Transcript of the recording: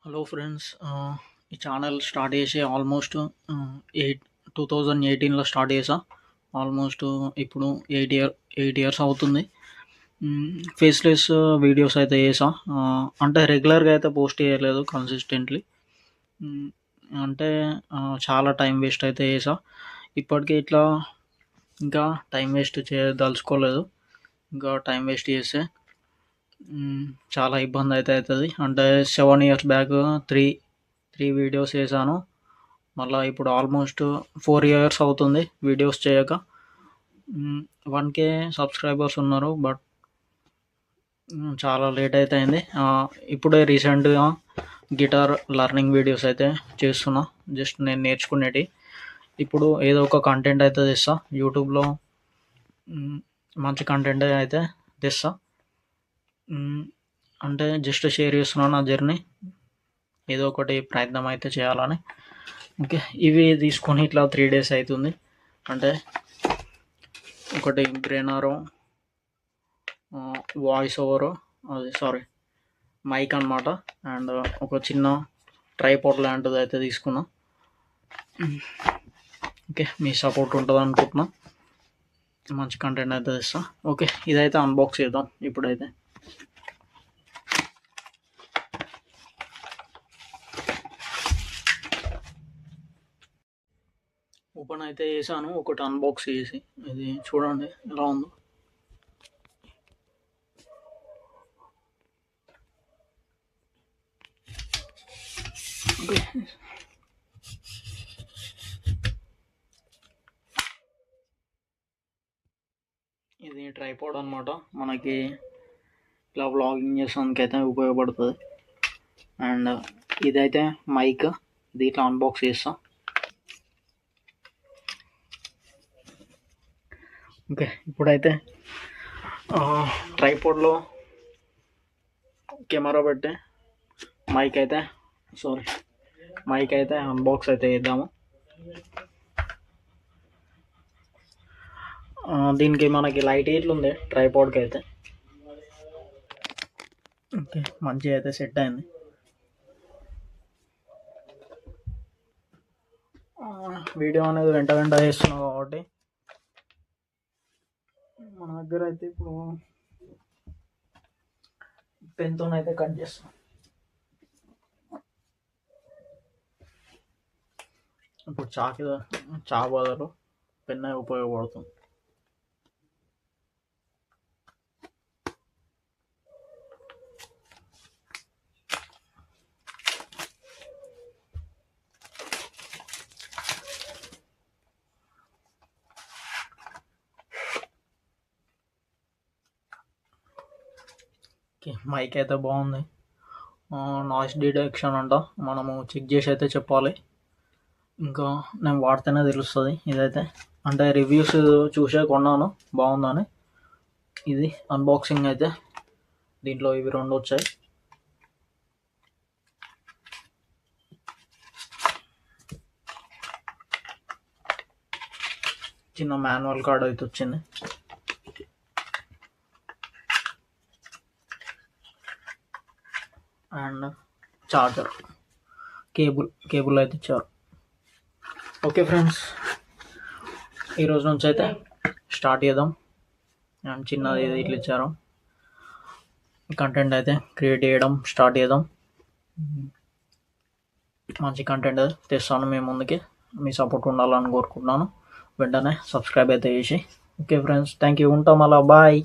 Hello friends, ఈ channel start చేసి almost 2018లో start చేసా. ఆల్మోస్ట్ ఇప్పుడు 8 ఇయర్స్ అవుతుంది. ఫేస్లెస్ వీడియోస్ అయితే చేసా. అంటే రెగ్యులర్గా అయితే పోస్ట్ చేయలేదు కన్సిస్టెంట్లీ. అంటే చాలా టైం వేస్ట్ అయితే చేసా. ఇప్పటికీ ఇట్లా ఇంకా టైం వేస్ట్ చేయదలుచుకోలేదు. ఇంకా టైం వేస్ట్ చేస్తే చాలా ఇబ్బంది అయితే అవుతుంది. అంటే 7 ఇయర్స్ బ్యాక్ త్రీ వీడియోస్ చేశాను. మళ్ళీ ఇప్పుడు ఆల్మోస్ట్ 4 ఇయర్స్ అవుతుంది వీడియోస్ చేయక. 1K సబ్స్క్రైబర్స్ ఉన్నారు, బట్ చాలా లేట్ అయితే అయింది. ఇప్పుడే రీసెంట్గా గిటార్ లర్నింగ్ వీడియోస్ అయితే చేస్తున్నా, జస్ట్ నేను నేర్చుకునేటి. ఇప్పుడు ఏదో ఒక కంటెంట్ అయితే తెస్తా యూట్యూబ్లో. మంచి కంటెంట్ అయితే తెస్తా. అంటే జస్ట్ షేర్ చేస్తున్నాను నా జర్నీ. ఏదో ఒకటి ప్రయత్నం అయితే చేయాలని. ఓకే, ఇవి తీసుకొని ఇట్లా 3 days అవుతుంది. అంటే ఒకటి బ్రెనారో వాయిస్ ఓవర్, మైక్ అనమాట. అండ్ ఒక చిన్న ట్రైపాడ్ లాంటిది అయితే తీసుకున్నా. ఓకే, మీ సపోర్ట్ ఉంటుంది అనుకుంటున్నా. మంచి కంటెంట్ అయితే తెస్తా. ఓకే, ఇదైతే అన్బాక్స్ చేద్దాం ఇప్పుడైతే. ఓపెన్ అయితే చేశాను, ఒకటి అన్బాక్స్ చేసి. ఇది చూడండి ఎలా ఉందో. ఇది ట్రైపాడ్ అనమాట. మనకి ఇలా వ్లాగింగ్ చేసేందుకు అయితే ఉపయోగపడుతుంది. అండ్ ఇదైతే మైక్, ఇది ఇట్లా అన్బాక్స్ చేస్తా. ఓకే, ఇప్పుడైతే ట్రైపాడ్లో కెమెరా పెట్టి మైక్ అయితే అన్బాక్స్ అయితే చేద్దాము. దీనికి మనకి లైట్ ఇట్లుంది ట్రైపాడ్కి అయితే. ఓకే, మంచిగా అయితే సెట్ అయింది. వీడియో అనేది వెంట చేస్తున్నాం కాబట్టి మన దగ్గర అయితే ఇప్పుడు పెన్తో అయితే కట్ చేస్తాం. ఇప్పుడు చా బదులు పెన్ ఉపయోగపడుతుంది. మైక్ అయితే బాగుంది. నాయిస్ డిటెక్షన్ అంట, మనము చెక్ చేసి అయితే చెప్పాలి. ఇంకా నేను వాడితేనే తెలుస్తుంది ఇదైతే. అంటే రివ్యూస్ చూసే కొన్నాను బాగుందని. ఇది అన్బాక్సింగ్ అయితే. దీంట్లో ఇవి 2 వచ్చాయి. చిన్న మాన్యువల్ కార్డ్ అయితే వచ్చింది. అండ్ చార్జర్, కేబుల్ అయితే ఇచ్చారు. ఓకే ఫ్రెండ్స్, ఈరోజు నుంచి అయితే స్టార్ట్ చేద్దాం. అండ్ చిన్నది ఇట్లా ఇచ్చారు. కంటెంట్ అయితే క్రియేట్ చేయడం స్టార్ట్ చేద్దాం. మంచి కంటెంట్ తెస్తాను మీ ముందుకి. మీ సపోర్ట్ ఉండాలని కోరుకుంటున్నాను. వెంటనే సబ్స్క్రైబ్ అయితే చేసి. Okay friends, thank you. ఉంటాం అలా. బాయ్.